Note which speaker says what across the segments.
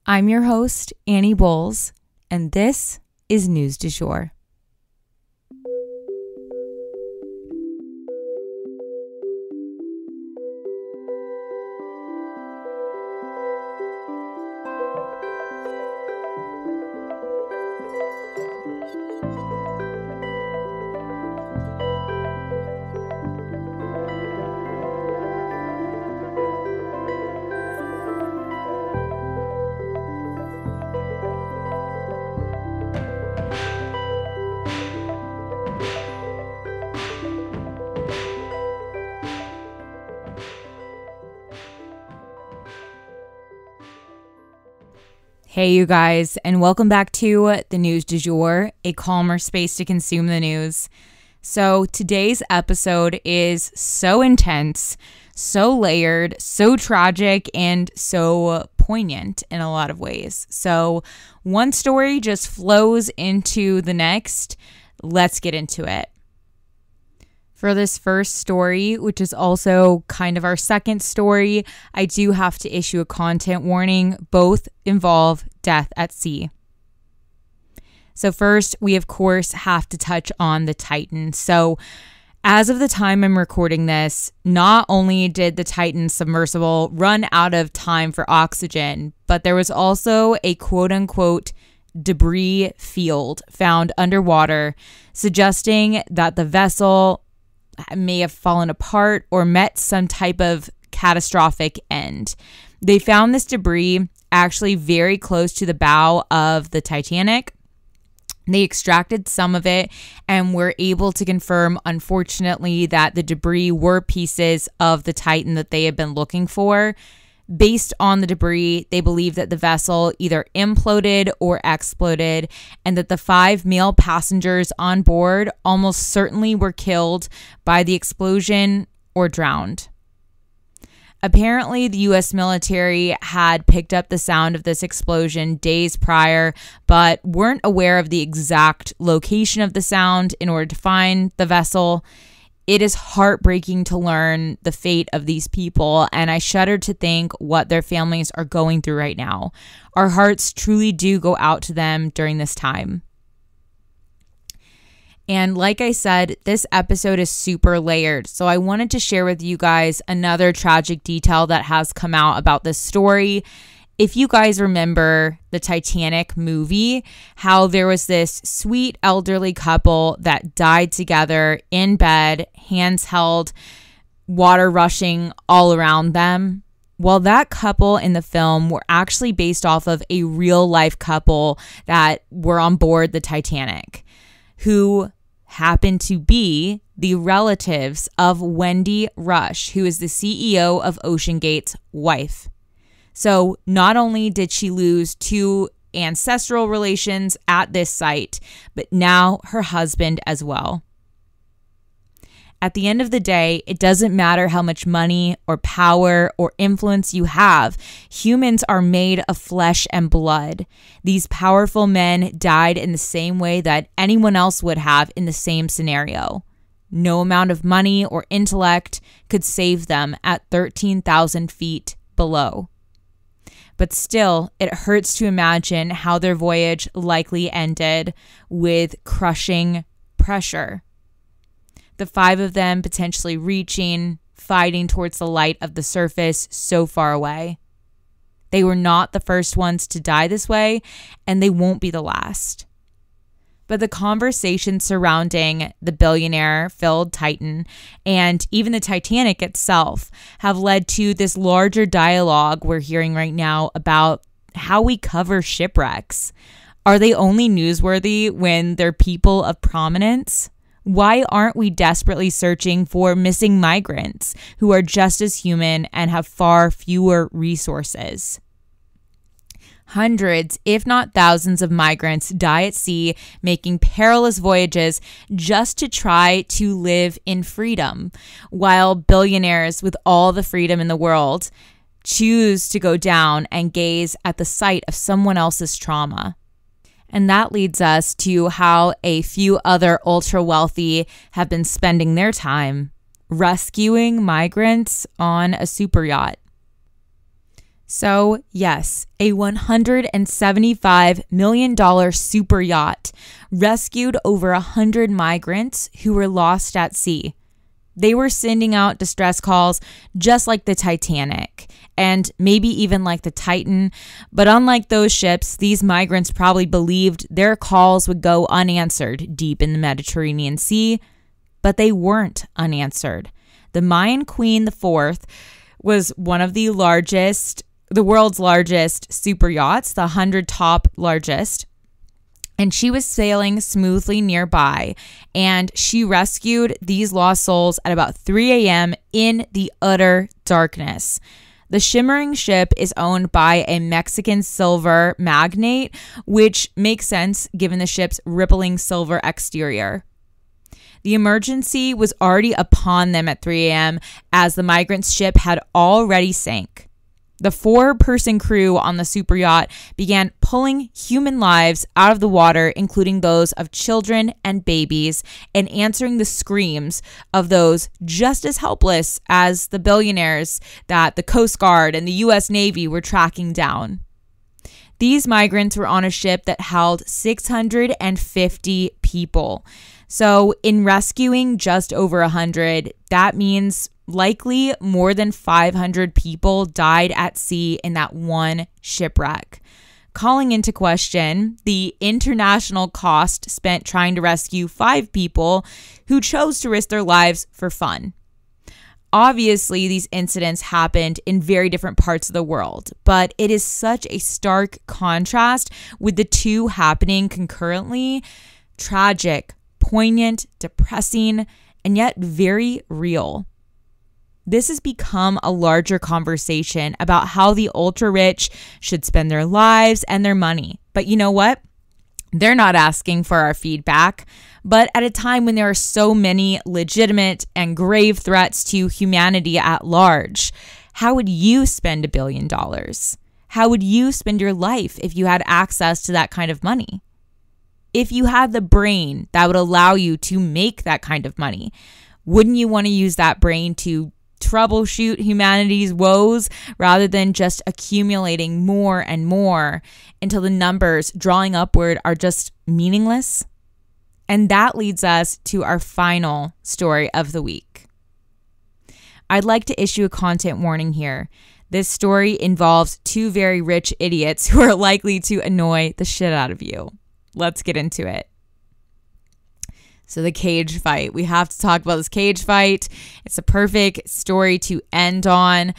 Speaker 1: I'm your host, Annie Bowles, and this is News du Jour. Hey, you guys, and welcome back to the News du Jour, a calmer space to consume the news. So today's episode is so intense, so layered, so tragic, and so poignant in a lot of ways. So one story just flows into the next. Let's get into it. For this first story, which is also kind of our second story, I do have to issue a content warning. Both involve death at sea. So first, we of course have to touch on the Titan. So as of the time I'm recording this, not only did the Titan submersible run out of time for oxygen, but there was also a quote-unquote debris field found underwater, suggesting that the vessel may have fallen apart or met some type of catastrophic end. They found this debris actually very close to the bow of the Titanic. They extracted some of it and were able to confirm, unfortunately, that the debris were pieces of the Titan that they had been looking for. Based on the debris, they believe that the vessel either imploded or exploded, and that the 5 male passengers on board almost certainly were killed by the explosion or drowned. Apparently, the U.S. military had picked up the sound of this explosion days prior, but weren't aware of the exact location of the sound in order to find the vessel. It is heartbreaking to learn the fate of these people, and I shudder to think what their families are going through right now. Our hearts truly do go out to them during this time. And like I said, this episode is super layered, so I wanted to share with you guys another tragic detail that has come out about this story. If you guys remember the Titanic movie, how there was this sweet elderly couple that died together in bed, hands held, water rushing all around them. Well, that couple in the film were actually based off of a real life couple that were on board the Titanic, who happened to be the relatives of Wendy Rush, who is the CEO of OceanGate's wife. So not only did she lose 2 ancestral relations at this site, but now her husband as well. At the end of the day, it doesn't matter how much money or power or influence you have. Humans are made of flesh and blood. These powerful men died in the same way that anyone else would have in the same scenario. No amount of money or intellect could save them at 13,000 feet below. But still, it hurts to imagine how their voyage likely ended with crushing pressure. The 5 of them potentially reaching, fighting towards the light of the surface so far away. They were not the first ones to die this way, and they won't be the last. But the conversation surrounding the billionaire-filled Titan and even the Titanic itself have led to this larger dialogue we're hearing right now about how we cover shipwrecks. Are they only newsworthy when they're people of prominence? Why aren't we desperately searching for missing migrants who are just as human and have far fewer resources? Hundreds, if not thousands of migrants die at sea, making perilous voyages just to try to live in freedom, while billionaires with all the freedom in the world choose to go down and gaze at the sight of someone else's trauma. And that leads us to how a few other ultra wealthy have been spending their time rescuing migrants on a superyacht. So, yes, a $175 million super yacht rescued over 100 migrants who were lost at sea. They were sending out distress calls just like the Titanic and maybe even like the Titan. But unlike those ships, these migrants probably believed their calls would go unanswered deep in the Mediterranean Sea, but they weren't unanswered. The Mayan Queen IV was one of the world's largest super yachts, the 100 top largest. And she was sailing smoothly nearby, and she rescued these lost souls at about 3 a.m. in the utter darkness. The shimmering ship is owned by a Mexican silver magnate, which makes sense given the ship's rippling silver exterior. The emergency was already upon them at 3 a.m. as the migrants' ship had already sank. The 4-person crew on the super yacht began pulling human lives out of the water, including those of children and babies, and answering the screams of those just as helpless as the billionaires that the Coast Guard and the U.S. Navy were tracking down. These migrants were on a ship that held 650 people. So in rescuing just over 100, that means likely more than 500 people died at sea in that one shipwreck, calling into question the international cost spent trying to rescue 5 people who chose to risk their lives for fun. Obviously, these incidents happened in very different parts of the world, but it is such a stark contrast with the two happening concurrently. Tragic, poignant, depressing, and yet very real. This has become a larger conversation about how the ultra-rich should spend their lives and their money. But you know what? They're not asking for our feedback. But at a time when there are so many legitimate and grave threats to humanity at large, how would you spend $1 billion? How would you spend your life if you had access to that kind of money? If you had the brain that would allow you to make that kind of money, wouldn't you want to use that brain to troubleshoot humanity's woes rather than just accumulating more and more until the numbers drawing upward are just meaningless? And that leads us to our final story of the week. I'd like to issue a content warning here. This story involves 2 very rich idiots who are likely to annoy the shit out of you. Let's get into it. So the cage fight. We have to talk about this cage fight. It's a perfect story to end on.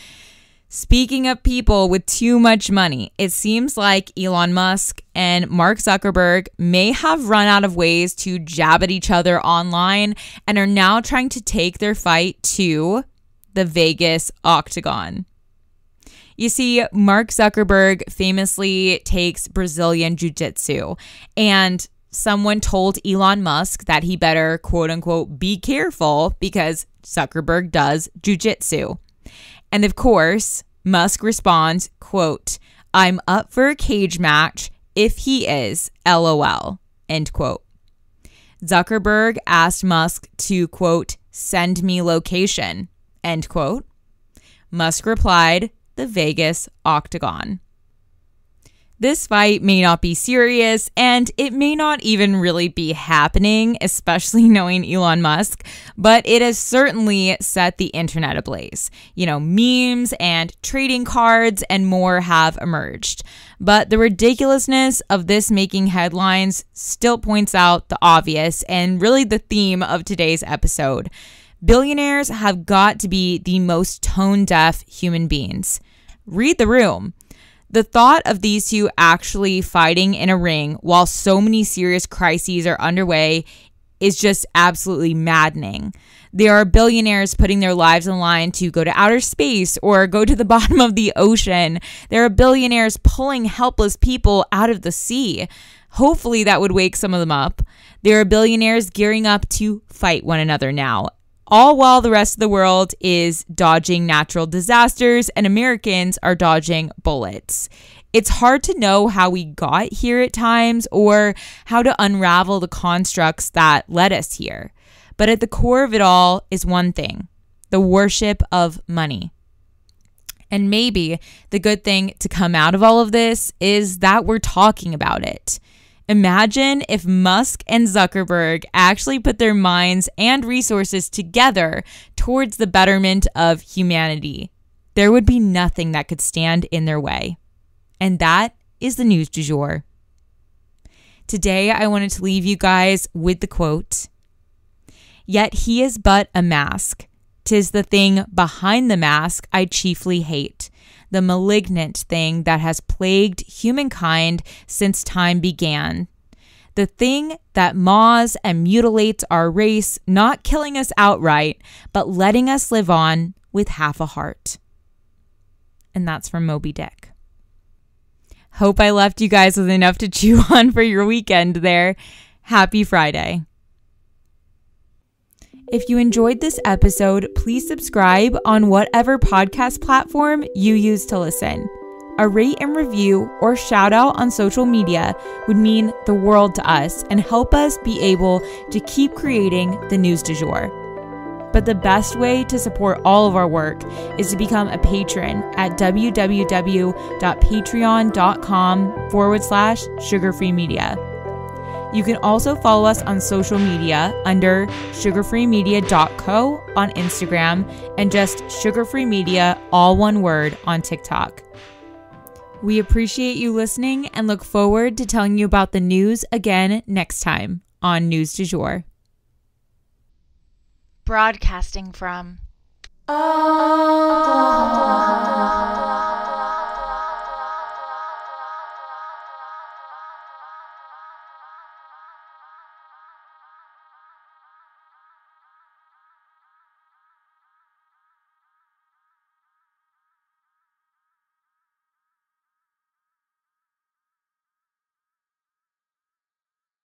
Speaker 1: Speaking of people with too much money, it seems like Elon Musk and Mark Zuckerberg may have run out of ways to jab at each other online and are now trying to take their fight to the Vegas octagon. You see, Mark Zuckerberg famously takes Brazilian jiu-jitsu, and someone told Elon Musk that he better, quote unquote, be careful because Zuckerberg does jiu-jitsu. And of course, Musk responds, quote, "I'm up for a cage match if he is, LOL," end quote. Zuckerberg asked Musk to, quote, "send me location," end quote. Musk replied, "the Vegas octagon." This fight may not be serious, and it may not even really be happening, especially knowing Elon Musk, but it has certainly set the internet ablaze. Memes and trading cards and more have emerged. But the ridiculousness of this making headlines still points out the obvious and really the theme of today's episode. Billionaires have got to be the most tone-deaf human beings. Read the room. The thought of these two actually fighting in a ring while so many serious crises are underway is just absolutely maddening. There are billionaires putting their lives on the line to go to outer space or go to the bottom of the ocean. There are billionaires pulling helpless people out of the sea. Hopefully that would wake some of them up. There are billionaires gearing up to fight one another now, all while the rest of the world is dodging natural disasters and Americans are dodging bullets. It's hard to know how we got here at times or how to unravel the constructs that led us here. But at the core of it all is one thing: the worship of money. And maybe the good thing to come out of all of this is that we're talking about it. Imagine if Musk and Zuckerberg actually put their minds and resources together towards the betterment of humanity. There would be nothing that could stand in their way. And that is the news du jour. Today, I wanted to leave you guys with the quote, "Yet he is but a mask. 'Tis the thing behind the mask I chiefly hate, the malignant thing that has plagued humankind since time began. The thing that maws and mutilates our race, not killing us outright, but letting us live on with half a heart." And that's from Moby Dick. Hope I left you guys with enough to chew on for your weekend there. Happy Friday. If you enjoyed this episode, please subscribe on whatever podcast platform you use to listen. A rate and review or shout out on social media would mean the world to us and help us be able to keep creating the news du jour. But the best way to support all of our work is to become a patron at www.patreon.com/sugarfreemedia. You can also follow us on social media under sugarfreemedia.co on Instagram and just sugarfreemedia, all one word, on TikTok. We appreciate you listening and look forward to telling you about the news again next time on News du Jour. Broadcasting from Oklahoma.